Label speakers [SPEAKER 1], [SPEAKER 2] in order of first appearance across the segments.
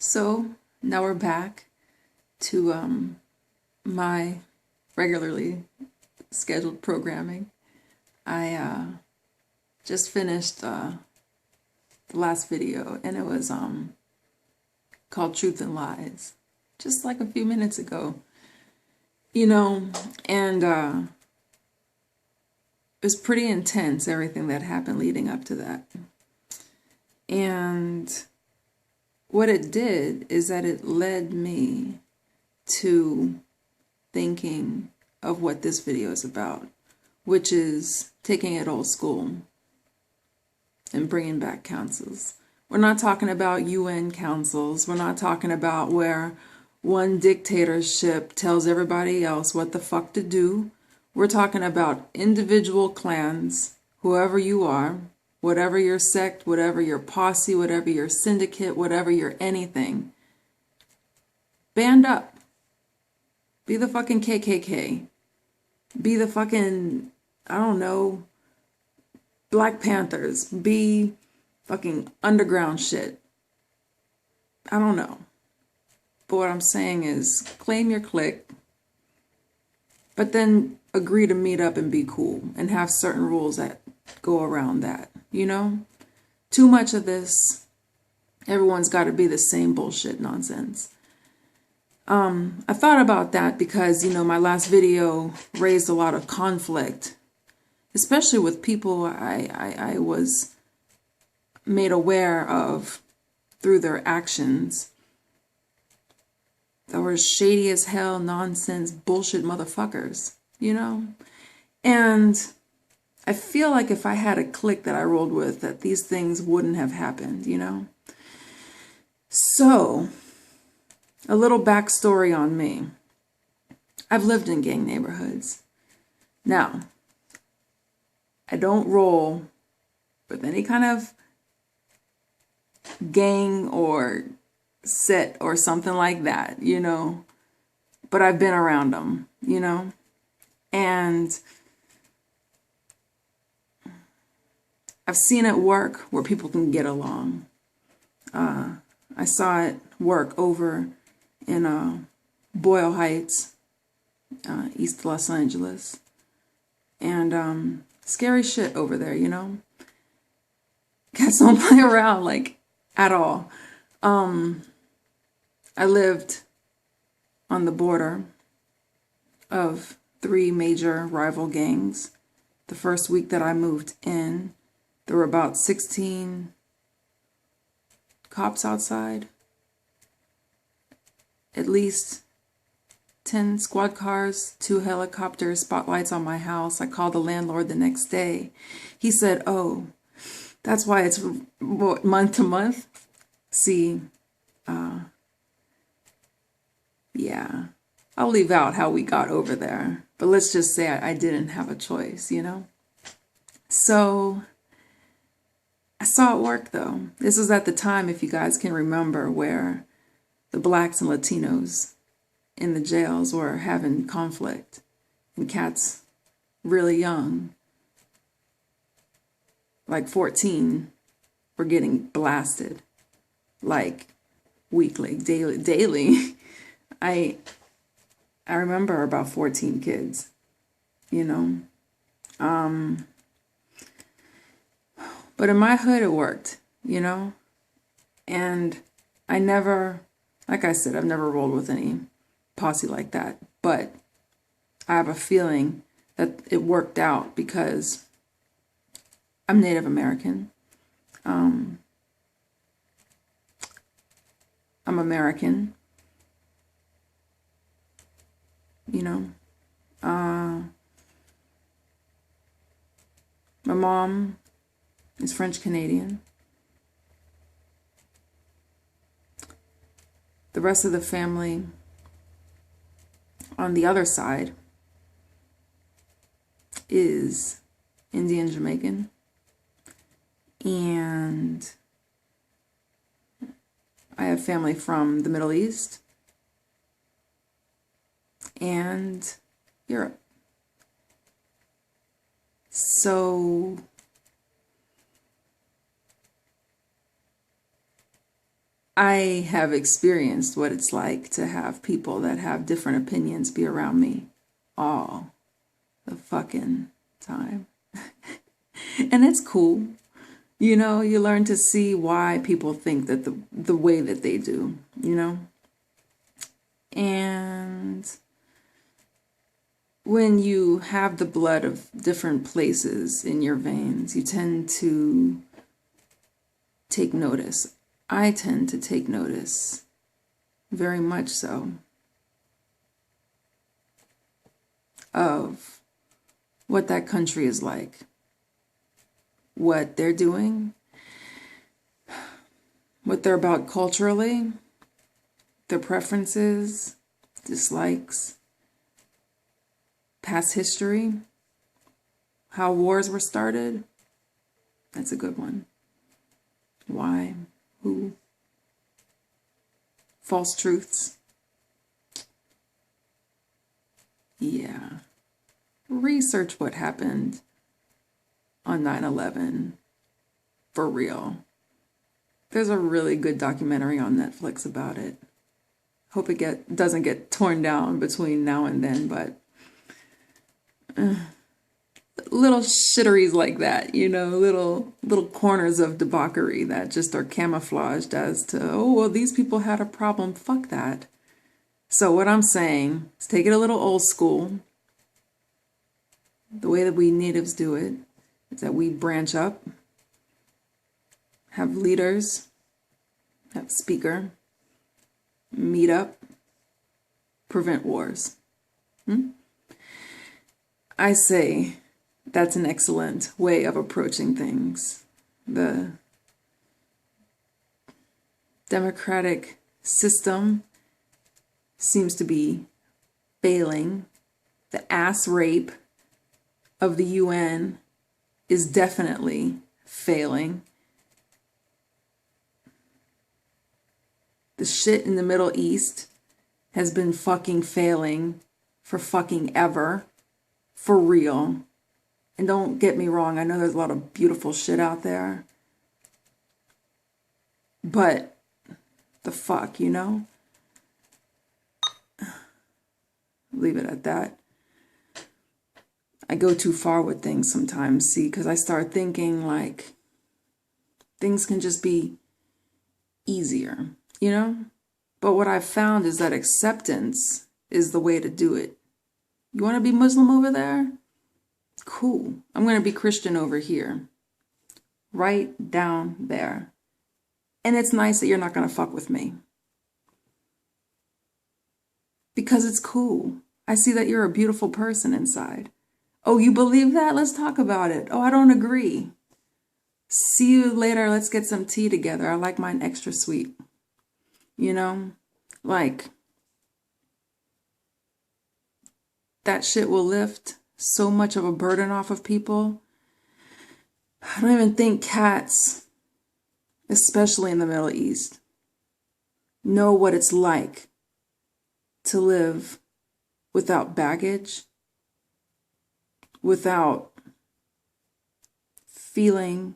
[SPEAKER 1] So now we're back to my regularly scheduled programming. I just finished the last video, and it was called Truth and Lies, just like a few minutes ago. And it was pretty intense, everything that happened leading up to that. And what it did is that it led me to thinking of what this video is about, which is taking it old school and bringing back councils. We're not talking about UN councils. We're not talking about where one dictatorship tells everybody else what the fuck to do. We're talking about individual clans, whoever you are, whatever your sect, whatever your posse, whatever your syndicate, whatever your anything. Band up. Be the fucking KKK. Be the fucking, I don't know, Black Panthers. Be fucking underground shit. I don't know. But what I'm saying is claim your clique, but then agree to meet up and be cool and have certain rules that go around that, Too much of this, everyone's got to be the same bullshit nonsense. I thought about that because, my last video raised a lot of conflict, especially with people I was made aware of through their actions that were shady as hell, nonsense, bullshit motherfuckers, And I feel like if I had a clique that I rolled with, that these things wouldn't have happened, So, a little backstory on me. I've lived in gang neighborhoods. Now, I don't roll with any kind of gang or set or something like that, But I've been around them, And I've seen it work where people can get along. I saw it work over in Boyle Heights, East Los Angeles. And scary shit over there, Cats don't play around, at all. I lived on the border of 3 major rival gangs. The first week that I moved in, there were about 16 cops outside, at least 10 squad cars, 2 helicopters, spotlights on my house. I called the landlord the next day. He said, "Oh, that's why it's month to month." See, yeah, I'll leave out how we got over there, but let's just say I didn't have a choice, So I saw it work, though. This was at the time, if you guys can remember, where the blacks and Latinos in the jails were having conflict, and cats really young, like 14, were getting blasted, weekly, daily. I remember about 14 kids, But in my hood, it worked, And I never, like I said, I've never rolled with any posse like that. But I have a feeling that it worked out because I'm Native American. I'm American. My mom is French Canadian. The rest of the family on the other side is Indian Jamaican. And I have family from the Middle East and Europe. So I have experienced what it's like to have people that have different opinions be around me all the fucking time. And it's cool. You know, you learn to see why people think that the way that they do, you know? And when you have the blood of different places in your veins, you tend to take notice. I tend to take notice, very much so, of what that country is like, what they're doing, what they're about culturally, their preferences, dislikes, past history, how wars were started. That's a good one. Why? Who? False truths. Yeah. Research what happened on 9/11 for real. There's a really good documentary on Netflix about it. Hope it doesn't get torn down between now and then, but little shitteries like that, you know, little corners of debauchery that just are camouflaged as to, oh, well, these people had a problem. Fuck that. So what I'm saying is take it a little old school. The way that we natives do it is that we branch up, have leaders, have speaker, meet up, prevent wars. I say that's an excellent way of approaching things. The democratic system seems to be failing. The ass rape of the UN is definitely failing. The shit in the Middle East has been fucking failing for fucking ever. For real. And don't get me wrong, I know there's a lot of beautiful shit out there. But the fuck, you know? Leave it at that. I go too far with things sometimes, see, because I start thinking like things can just be easier, you know? But what I've found is that acceptance is the way to do it. You want to be Muslim over there? Cool. I'm going to be Christian over here. Right down there. And it's nice that you're not going to fuck with me. Because it's cool. I see that you're a beautiful person inside. Oh, you believe that? Let's talk about it. Oh, I don't agree. See you later. Let's get some tea together. I like mine extra sweet. You know? Like, that shit will lift so much of a burden off of people. I don't even think cats, especially in the Middle East, know what it's like to live without baggage, without feeling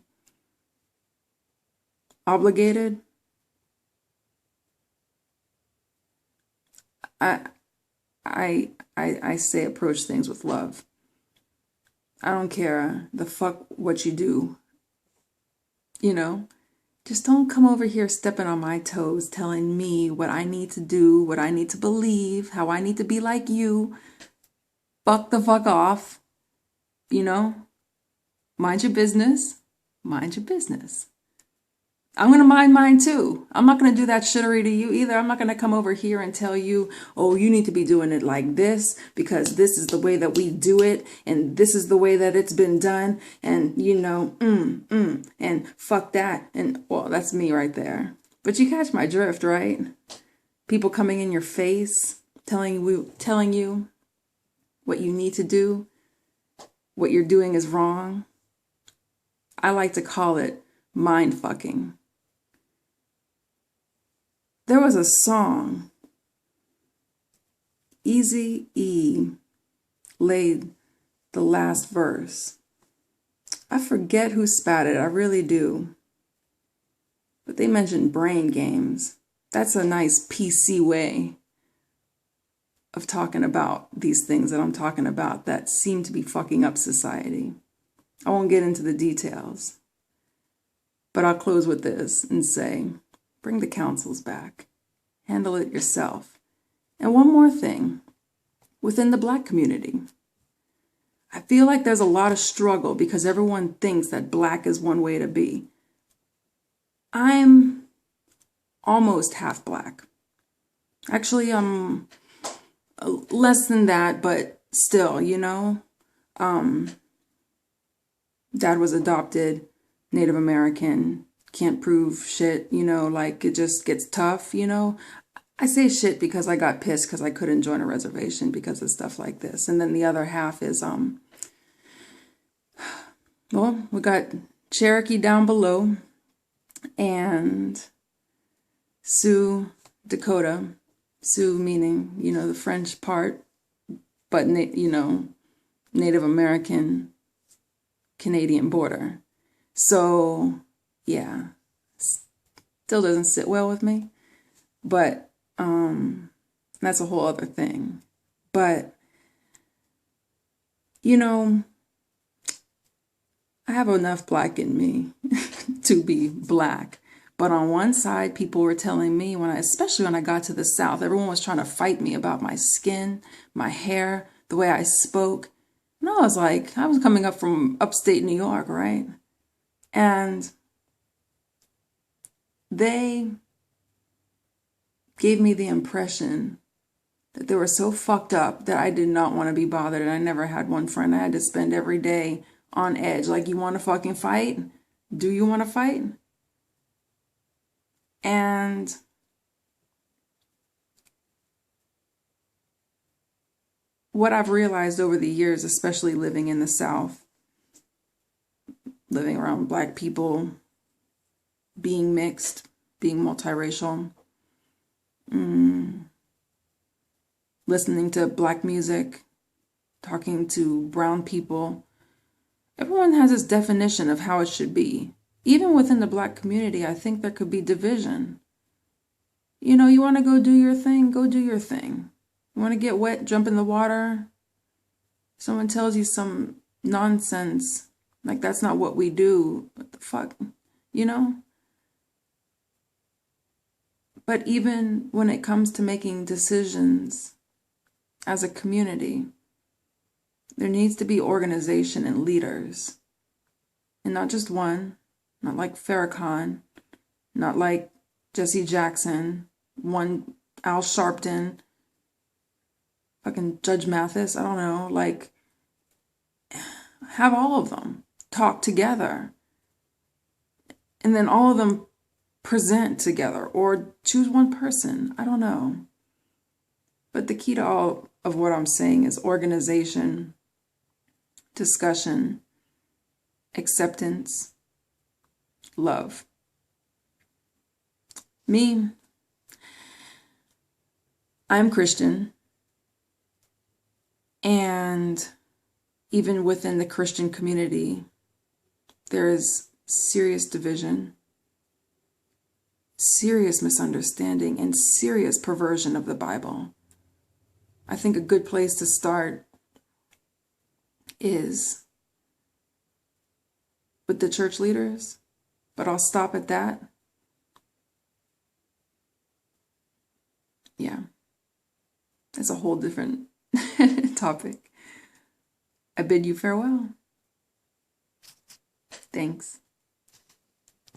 [SPEAKER 1] obligated. I say approach things with love. I don't care the fuck what you do. You know, just don't come over here stepping on my toes, telling me what I need to do, what I need to believe, how I need to be like you. Fuck the fuck off. You know, mind your business. Mind your business. I'm going to mind mine too. I'm not going to do that shittery to you either. I'm not going to come over here and tell you, oh, you need to be doing it like this because this is the way that we do it and this is the way that it's been done. And, you know, and fuck that. And, well, that's me right there. But you catch my drift, right? People coming in your face, telling you what you need to do, what you're doing is wrong. I like to call it mind fucking. There was a song, Eazy-E laid the last verse. I forget who spat it, I really do. But they mentioned brain games. That's a nice PC way of talking about these things that I'm talking about that seem to be fucking up society. I won't get into the details, but I'll close with this and say, bring the councils back. Handle it yourself. And one more thing, within the Black community, I feel like there's a lot of struggle because everyone thinks that Black is one way to be. I'm almost half Black. Actually, I'm less than that, but still, you know. Dad was adopted, Native American, can't prove shit, you know, like it just gets tough, you know. I say shit because I got pissed because I couldn't join a reservation because of stuff like this. And then the other half is, well, we got Cherokee down below and Sioux, Dakota. Sioux meaning, you know, the French part, but, you know, Native American, Canadian border. So, yeah, still doesn't sit well with me, but that's a whole other thing. But, you know, I have enough Black in me to be Black. But on one side, people were telling me, especially when I got to the South, everyone was trying to fight me about my skin, my hair, the way I spoke. And I was like, I was coming up from upstate New York, right? And they gave me the impression that they were so fucked up that I did not want to be bothered. And I never had one friend. I had to spend every day on edge. Like, you want to fucking fight? Do you want to fight? And what I've realized over the years, especially living in the South, living around Black people, being mixed, being multiracial, listening to Black music, talking to brown people, everyone has this definition of how it should be. Even within the Black community, I think there could be division. You know, you want to go do your thing, go do your thing. You want to get wet, jump in the water. Someone tells you some nonsense, like that's not what we do. What the fuck, you know? But even when it comes to making decisions as a community, there needs to be organization and leaders. And not just one, not like Farrakhan, not like Jesse Jackson, one Al Sharpton, fucking Judge Mathis, I don't know, like, have all of them talk together. And then all of them present together or choose one person. I don't know. But the key to all of what I'm saying is organization, discussion, acceptance, love. Me, I'm Christian. And even within the Christian community, there is serious division, serious misunderstanding, and serious perversion of the Bible. I think a good place to start is with the church leaders, but I'll stop at that. Yeah, it's a whole different topic. I bid you farewell. Thanks.